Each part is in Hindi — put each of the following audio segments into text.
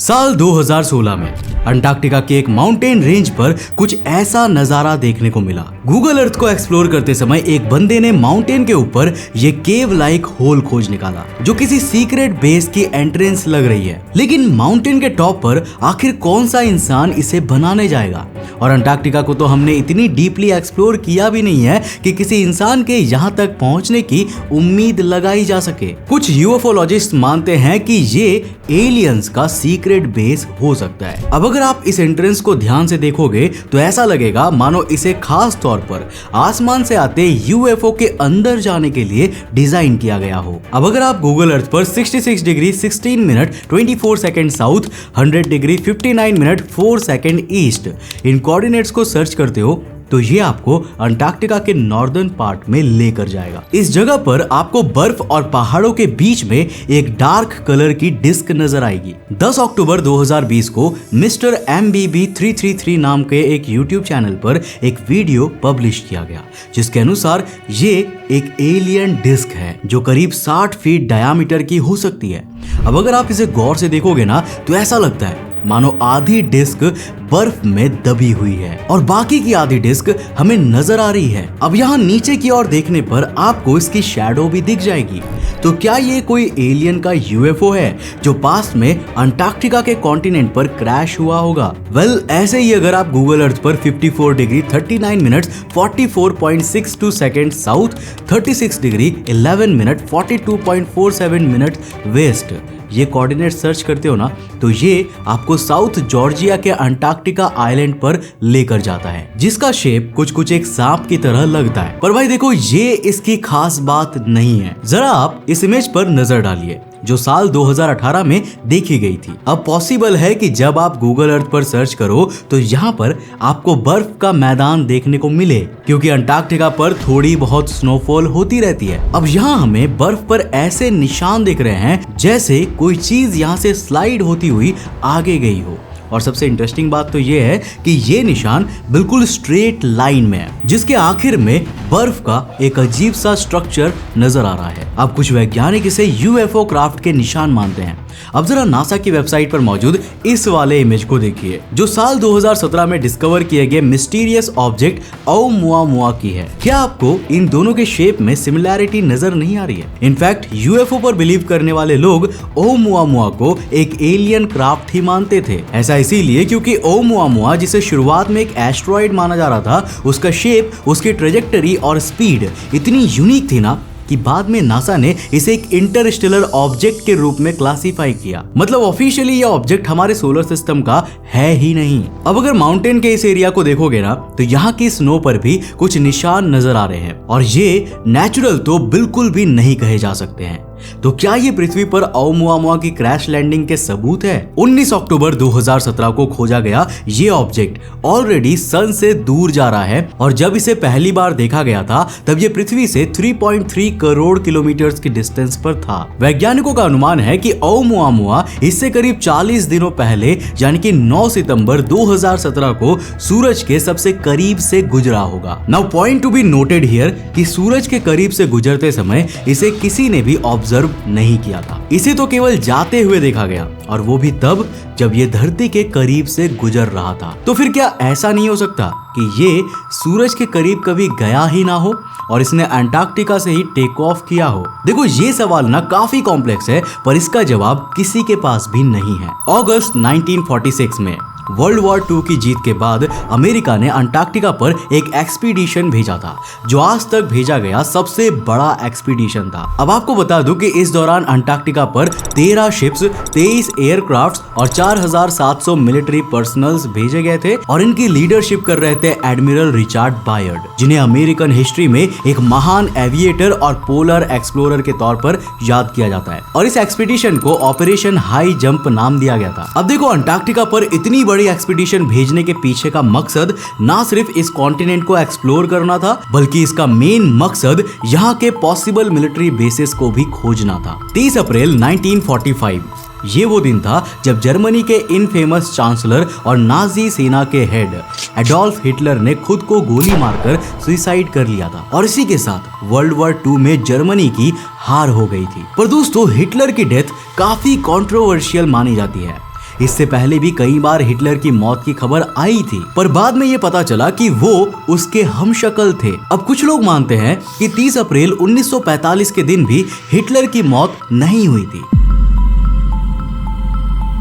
साल 2016 में अंटार्कटिका के एक माउंटेन रेंज पर कुछ ऐसा नजारा देखने को मिला। गूगल अर्थ को एक्सप्लोर करते समय एक बंदे ने माउंटेन के ऊपर ये केव लाइक होल खोज निकाला जो किसी सीक्रेट बेस की एंट्रेंस लग रही है। लेकिन माउंटेन के टॉप पर आखिर कौन सा इंसान इसे बनाने जाएगा? और अंटार्कटिका को तो हमने इतनी डीपली एक्सप्लोर किया भी नहीं है कि किसी इंसान के यहाँ तक पहुँचने की उम्मीद लगाई जा सके। कुछ यूएफओलॉजिस्ट मानते हैं कि ये एलियंस का सीक्रेट बेस हो सकता है। अब अगर आप इस एंट्रेंस को ध्यान से देखोगे तो ऐसा लगेगा मानो इसे खास तौर पर आसमान से आते यूएफओ के अंदर जाने के लिए डिजाइन किया गया हो। अब अगर आप गूगल अर्थ पर 66 degree 16 minute 24 second south, 100 degree 59 minute 4 second east इन कोऑर्डिनेट्स को सर्च करते हो तो ये आपको अंटार्कटिका के नॉर्दर्न पार्ट में लेकर जाएगा। इस जगह पर आपको बर्फ और पहाड़ों के बीच में एक डार्क कलर की डिस्क नजर आएगी। 10 अक्टूबर 2020 को मिस्टर MBB333 नाम के एक YouTube चैनल पर एक वीडियो पब्लिश किया गया जिसके अनुसार ये एक एलियन डिस्क है जो करीब 60 फीट डायामीटर की हो सकती है। अब अगर आप इसे गौर से देखोगे ना तो ऐसा लगता है मानो आधी डिस्क बर्फ में दबी हुई है और बाकी की आधी डिस्क हमें नजर आ रही है। अब यहाँ नीचे की ओर देखने पर आपको इसकी शैडो भी दिख जाएगी। तो क्या ये कोई एलियन का यूएफओ है जो पास में अंटार्कटिका के कॉन्टिनेंट पर क्रैश हुआ होगा? वेल, ऐसे ही अगर आप गूगल अर्थ पर 54 degree 39 minute 44.62 second south, 36 degree 11 minute 42.47 minute west ये कोऑर्डिनेट सर्च करते हो ना तो ये आपको साउथ जॉर्जिया के अंटार्कटिका आइलैंड पर लेकर जाता है जिसका शेप कुछ एक सांप की तरह लगता है। पर भाई देखो, ये इसकी खास बात नहीं है। जरा आप इस इमेज पर नजर डालिए जो साल 2018 में देखी गई थी। अब पॉसिबल है कि जब आप गूगल अर्थ पर सर्च करो तो यहाँ पर आपको बर्फ का मैदान देखने को मिले क्योंकि अंटार्कटिका पर थोड़ी बहुत स्नोफॉल होती रहती है। अब यहाँ हमें बर्फ पर ऐसे निशान दिख रहे हैं जैसे कोई चीज यहाँ से स्लाइड होती हुई आगे गई हो। और सबसे इंटरेस्टिंग बात तो ये है कि ये निशान बिल्कुल स्ट्रेट लाइन में है जिसके आखिर में बर्फ का एक अजीब सा स्ट्रक्चर नजर आ रहा है। अब कुछ वैज्ञानिक इसे यूएफओ क्राफ्ट के निशान मानते हैं। अब जरा नासा की वेबसाइट पर मौजूद इस वाले इमेज को देखिए जो साल 2017 में डिस्कवर किए गए मिस्टीरियस ऑब्जेक्ट ओumuamua की है। क्या आपको इन दोनों के शेप में सिमिलैरिटी नजर नहीं आ रही है? इनफैक्ट यूएफओ पर बिलीव करने वाले लोग ओumuamua को एक एलियन क्राफ्ट ही मानते थे। ऐसा इसीलिए क्योंकि ओumuamua जिसे शुरुआत में एक एस्ट्रॉइड माना जा रहा था, उसका शेप, उसकी ट्रेजेक्टरी और स्पीड इतनी यूनिक थी ना कि बाद में नासा ने इसे एक इंटरस्टेलर ऑब्जेक्ट के रूप में क्लासिफाई किया। मतलब ऑफिशियली ये ऑब्जेक्ट हमारे सोलर सिस्टम का है ही नहीं। अब अगर माउंटेन के इस एरिया को देखोगे ना तो यहाँ की स्नो पर भी कुछ निशान नजर आ रहे हैं और ये नेचुरल तो बिल्कुल भी नहीं कहे जा सकते हैं। तो क्या ये पृथ्वी पर ओumuamua की क्रैश लैंडिंग के सबूत है? 19 अक्टूबर 2017 को खोजा गया ये ऑब्जेक्ट ऑलरेडी सन से दूर जा रहा है और जब इसे पहली बार देखा गया था तब ये पृथ्वी से 3.3 करोड़ किलोमीटर की डिस्टेंस पर था। वैज्ञानिकों का अनुमान है कि ओumuamua इससे करीब 40 दिनों पहले यानी कि 9 सितंबर 2017 को सूरज के सबसे करीब से गुजरा होगा। Now point to be noted here कि सूरज के करीब से गुजरते समय इसे किसी ने भी ऑब्जर्व नहीं किया था। इसे तो केवल जाते हुए देखा गया और वो भी तब जब ये धरती के करीब से गुजर रहा था। तो फिर क्या ऐसा नहीं हो सकता कि ये सूरज के करीब कभी गया ही ना हो और इसने अंटार्कटिका से ही टेक ऑफ किया हो? देखो, ये सवाल ना काफी कॉम्प्लेक्स है पर इसका जवाब किसी के पास भी नहीं है। अगस्त 1946 में वर्ल्ड वॉर 2 की जीत के बाद अमेरिका ने अंटार्कटिका पर एक एक्सपीडिशन भेजा था जो आज तक भेजा गया सबसे बड़ा एक्सपीडिशन था। अब आपको बता दूं कि इस दौरान अंटार्कटिका पर 13 शिप्स, 23 एयरक्राफ्ट्स और 4700 मिलिट्री पर्सनल्स भेजे गए थे और इनकी लीडरशिप कर रहे थे एडमिरल रिचर्ड बायर्ड जिन्हें अमेरिकन हिस्ट्री में एक महान एविएटर और पोलर एक्सप्लोरर के तौर पर याद किया जाता है। और इस एक्सपीडिशन को ऑपरेशन हाई जंप नाम दिया गया था। अब देखो, अंटार्कटिका पर इतनी बड़ी एक्सपीडिशन भेजने के पीछे का मकसद ना सिर्फ इस कॉन्टिनेंट को एक्सप्लोर करना था बल्कि इसका मेन मकसद यहाँ के पॉसिबल मिलिट्री बेसिस को भी खोजना था। 30 अप्रैल 1945 ये वो दिन था जब जर्मनी के इनफेमस चांसलर और नाजी सेना के हेड एडोल्फ हिटलर ने खुद को गोली मारकर सुसाइड कर लिया था और इसी के साथ वर्ल्ड वॉर 2 में जर्मनी की हार हो गई थी। पर दोस्तों, हिटलर की डेथ काफी कंट्रोवर्शियल मानी जाती है। इससे पहले भी कई बार हिटलर की मौत की खबर आई थी, पर बाद में ये पता चला कि वो उसके हमशक्ल थे। अब कुछ लोग मानते हैं कि 30 अप्रैल 1945 के दिन भी हिटलर की मौत नहीं हुई थी।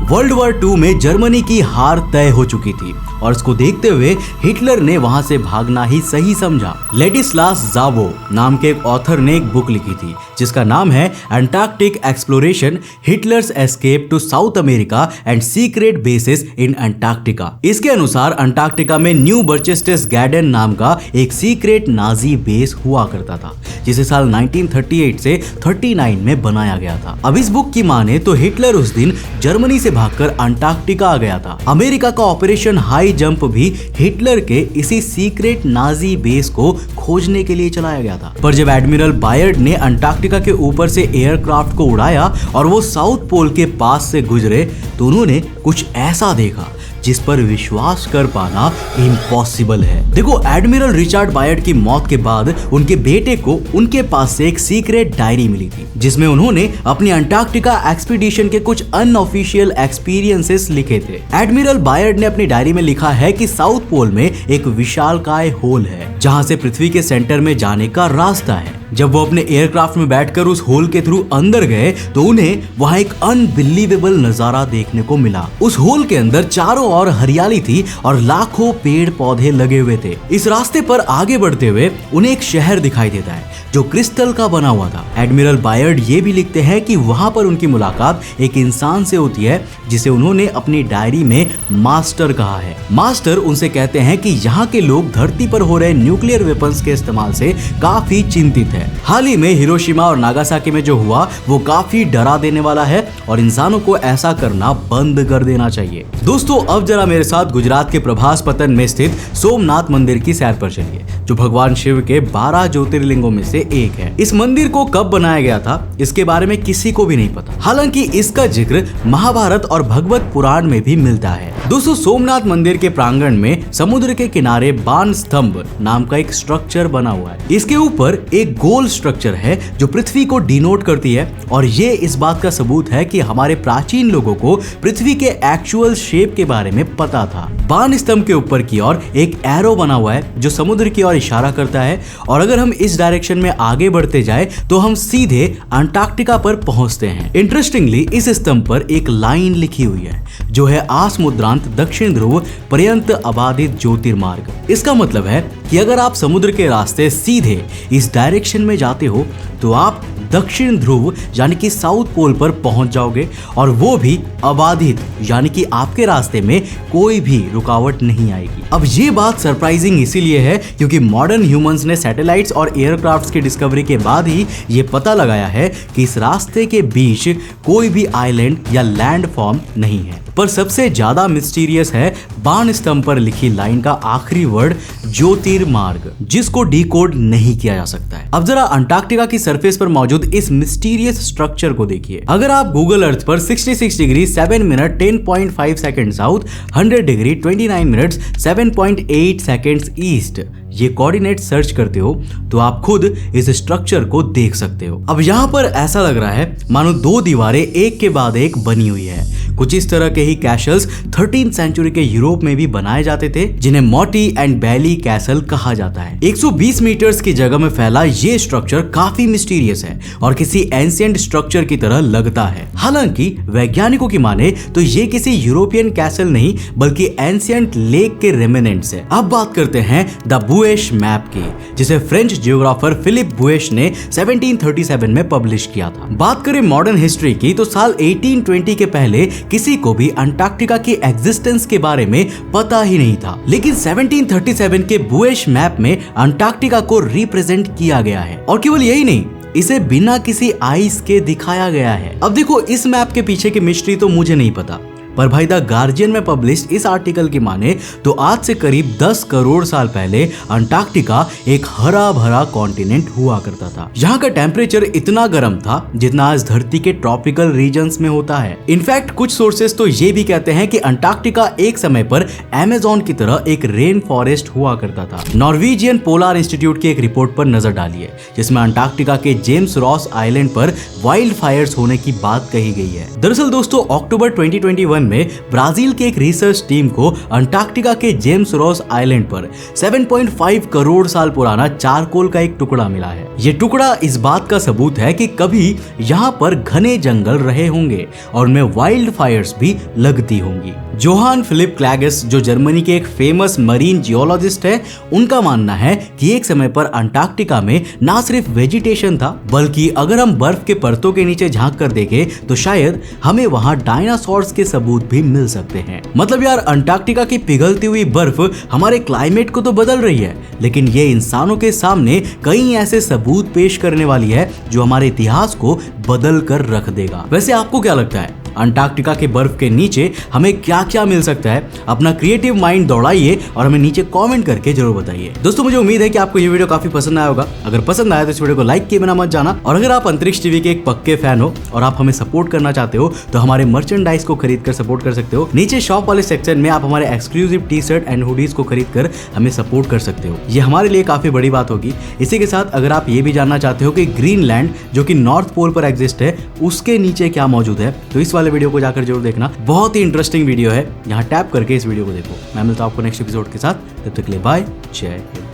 वर्ल्ड वॉर 2 में जर्मनी की हार तय हो चुकी थी और इसको देखते हुए हिटलर ने वहां से भागना ही सही समझा। लेडिस्लास ज़ावो नाम के एक ऑथर ने एक बुक लिखी थी जिसका नाम है Antarctic exploration, Hitler's escape to South America and secret basis in Antarctica. इसके अनुसार अंटार्कटिका में न्यू बर्चेस्टेस गैर्डन नाम का एक सीक्रेट नाजी बेस हुआ करता था जिसे साल 1938 से 39 में बनाया गया था। अब इस बुक की माने तो हिटलर उस दिन जर्मनी से भागकर अंटार्कटिका आ गया था। अमेरिका का ऑपरेशन हाई जंप भी हिटलर के इसी सीक्रेट नाजी बेस को खोजने के लिए चलाया गया था। पर जब एडमिरल बायर्ड ने अंटार्कटिका के ऊपर से एयरक्राफ्ट को उड़ाया और वो साउथ पोल के पास से गुजरे तो उन्होंने कुछ ऐसा देखा जिस पर विश्वास कर पाना इम्पॉसिबल है। देखो, एडमिरल रिचर्ड बायर्ड की मौत के बाद उनके बेटे को उनके पास से एक सीक्रेट डायरी मिली थी जिसमें उन्होंने अपनी अंटार्कटिका एक्सपीडिशन के कुछ अनऑफिशियल एक्सपीरियंसेस लिखे थे। एडमिरल बायर्ड ने अपनी डायरी में लिखा है कि साउथ पोल में एक विशालकाय होल है जहां से पृथ्वी के सेंटर में जाने का रास्ता है। जब वो अपने एयरक्राफ्ट में बैठकर उस होल के थ्रू अंदर गए तो उन्हें वहां एक अनबिलीवेबल नजारा देखने को मिला। उस होल के अंदर चारों ओर हरियाली थी और लाखों पेड़ पौधे लगे हुए थे। इस रास्ते पर आगे बढ़ते हुए उन्हें एक शहर दिखाई देता है जो क्रिस्टल का बना हुआ था। एडमिरल बायर्ड ये भी लिखते हैं कि वहां पर उनकी मुलाकात एक इंसान से होती है जिसे उन्होंने अपनी डायरी में मास्टर कहा है। मास्टर उनसे कहते हैं कि यहाँ के लोग धरती पर हो रहे न्यूक्लियर वेपन्स के इस्तेमाल से काफी चिंतित है। हाल ही में हिरोशिमा और नागासाकी में जो हुआ वो काफी डरा देने वाला है और इंसानों को ऐसा करना बंद कर देना चाहिए। दोस्तों, अब जरा मेरे साथ गुजरात के प्रभास पतन में स्थित सोमनाथ मंदिर की सैर पर चलिए जो भगवान शिव के 12 ज्योतिर्लिंगों में से एक है। इस मंदिर को कब बनाया गया था इसके बारे में किसी को भी नहीं पता, हालांकि इसका जिक्र महाभारत और भगवत पुराण में भी मिलता है। दोस्तों, सोमनाथ मंदिर के प्रांगण में समुद्र के किनारे बाण स्तंभ नाम का एक स्ट्रक्चर बना हुआ है। इसके ऊपर एक गोल स्ट्रक्चर है जो पृथ्वी को डिनोट करती है और ये इस बात का सबूत है कि हमारे प्राचीन लोगों को पृथ्वी के एक्चुअल शेप के बारे में पता था। बाण स्तंभ के ऊपर की ओर एक एरो बना हुआ है जो समुद्र की ओर इशारा करता है और अगर हम इस डायरेक्शन में आगे बढ़ते जाए तो हम सीधे अंटार्कटिका पर पहुंचते हैं। इंटरेस्टिंगली इस स्तंभ पर एक लाइन लिखी हुई है जो है आसमुद्रांत दक्षिण ध्रुव पर्यंत अबाधित ज्योतिर्मार्ग। इसका मतलब है कि अगर आप समुद्र के रास्ते सीधे इस डायरेक्शन में जाते हो तो आप दक्षिण ध्रुव यानी कि साउथ पोल पर पहुंच जाओगे और वो भी अबाधित यानी कि आपके रास्ते में कोई भी रुकावट नहीं आएगी। अब ये बात सरप्राइजिंग इसीलिए है क्योंकि मॉडर्न ह्यूमंस ने सैटेलाइट्स और एयरक्राफ्ट्स की डिस्कवरी के बाद ही ये पता लगाया है कि इस रास्ते के बीच कोई भी आइलैंड या लैंड फॉर्म नहीं है। पर सबसे ज्यादा मिस्टीरियस है बाण स्तंभ पर लिखी लाइन का आखिरी वर्ड ज्योतिर्मार्ग, जिसको डिकोड नहीं किया जा सकता है। अब जरा अंटार्कटिका की सरफेस पर मौजूद इस मिस्टीरियस स्ट्रक्चर को देखिए। अगर आप गूगल अर्थ पर 66 degree 7 minute 10.5 second south, 100 degree 29 minutes 7.8 seconds east ये कोऑर्डिनेट सर्च करते हो तो आप खुद इस स्ट्रक्चर को देख सकते हो। अब यहाँ पर ऐसा लग रहा है मानो दो दीवारें एक के बाद एक बनी हुई है। कुछ इस तरह के ही कैसल्स 13th सेंचुरी के यूरोप में भी बनाए जाते थे जिन्हें मोटी एंड बैली कैसल कहा जाता है। 120 मीटर्स की जगह में फैला ये स्ट्रक्चर काफी मिस्टीरियस है और किसी एंशिएंट स्ट्रक्चर की तरह लगता है। हालांकि वैज्ञानिकों की माने तो ये किसी यूरोपियन कैसल नहीं बल्कि एंशिएंट लेक के रेमिनेंट्स है। अब बात करते हैं द बुएश मैप की, जिसे फ्रेंच जियोग्राफर फिलिप बुएश ने 1737 में पब्लिश किया था। बात करें मॉडर्न हिस्ट्री की तो साल 1820 के पहले किसी को भी अंटार्कटिका की एग्जिस्टेंस के बारे में पता ही नहीं था, लेकिन 1737 के बुएश मैप में अंटार्कटिका को रिप्रेजेंट किया गया है और केवल यही नहीं, इसे बिना किसी आइस के दिखाया गया है। अब देखो, इस मैप के पीछे की मिस्ट्री तो मुझे नहीं पता, पर भाई द गार्जियन में पब्लिश इस आर्टिकल की माने तो आज से करीब 10 करोड़ साल पहले अंटार्कटिका एक हरा भरा कॉन्टिनेंट हुआ करता था। यहाँ का टेम्परेचर इतना गर्म था जितना आज धरती के ट्रॉपिकल रीजन्स में होता है। इनफैक्ट कुछ सोर्सेस तो ये भी कहते हैं कि अंटार्कटिका एक समय पर अमेज़न की तरह एक रेन फॉरेस्ट हुआ करता था। नॉर्वेजियन पोलर इंस्टीट्यूट की एक रिपोर्ट पर नजर डालिए जिसमें अंटार्कटिका के जेम्स रॉस आइलैंड पर वाइल्ड फायर्स होने की बात कही गई है। दरअसल दोस्तों, अक्टूबर 2021 1967 में ब्राजील के एक रिसर्च टीम को अंटार्कटिका के जेम्स रॉस आइलैंड पर 7.5 करोड़ साल पुराना चारकोल का एक टुकड़ा मिला है। ये टुकड़ा इस बात का सबूत है कि कभी यहाँ पर घने जंगल रहे होंगे और उनमें वाइल्ड फायर्स भी लगती होंगी। जोहान फिलिप क्लैगस, जो जर्मनी के एक फेमस मरीन जियोलॉजिस्ट है, उनका मानना है कि एक समय पर अंटार्कटिका में ना सिर्फ वेजिटेशन था, बल्कि अगर हम बर्फ के परतों के नीचे झांक कर देखें तो शायद हमें वहां डायनासोर्स के सबूत भी मिल सकते हैं। मतलब यार, अंटार्कटिका की पिघलती हुई बर्फ हमारे क्लाइमेट को तो बदल रही है, लेकिन ये इंसानों के सामने कई ऐसे सबूत पेश करने वाली है जो हमारे इतिहास को बदल कर रख देगा। वैसे आपको क्या लगता है, अंटार्कटिका के बर्फ के नीचे हमें क्या क्या मिल सकता है? अपना क्रिएटिव माइंड दौड़ाइए और हमें नीचे कमेंट करके जरूर बताइए। दोस्तों, मुझे उम्मीद है कि आपको ये वीडियो काफी पसंद आया होगा। अगर पसंद आया तो इस वीडियो को लाइक किए बिना मत जाना, और अगर आप अंतरिक्ष टीवी के एक पक्के फैन हो और आप हमें सपोर्ट करना चाहते हो तो हमारे मर्चेंडाइज को खरीद कर सपोर्ट कर सकते हो। नीचे शॉप वाले सेक्शन में आप हमारे exclusive T shirt and hoodies को खरीद कर हमें सपोर्ट कर सकते हो। ये हमारे लिए काफी बड़ी बात होगी। इसी के साथ अगर आप ये भी जानना चाहते हो कि ग्रीनलैंड, जो कि नॉर्थ पोल पर एग्जिस्ट है, उसके नीचे क्या मौजूद है, तो इस वाले वीडियो को जाकर जरूर देखना। बहुत ही इंटरेस्टिंग वीडियो है, यहाँ टैप करके इस वीडियो को देखो। मैं मिलता हूं आपको नेक्स्ट एपिसोड के साथ। तब तक के लिए बाय, जय हिंद।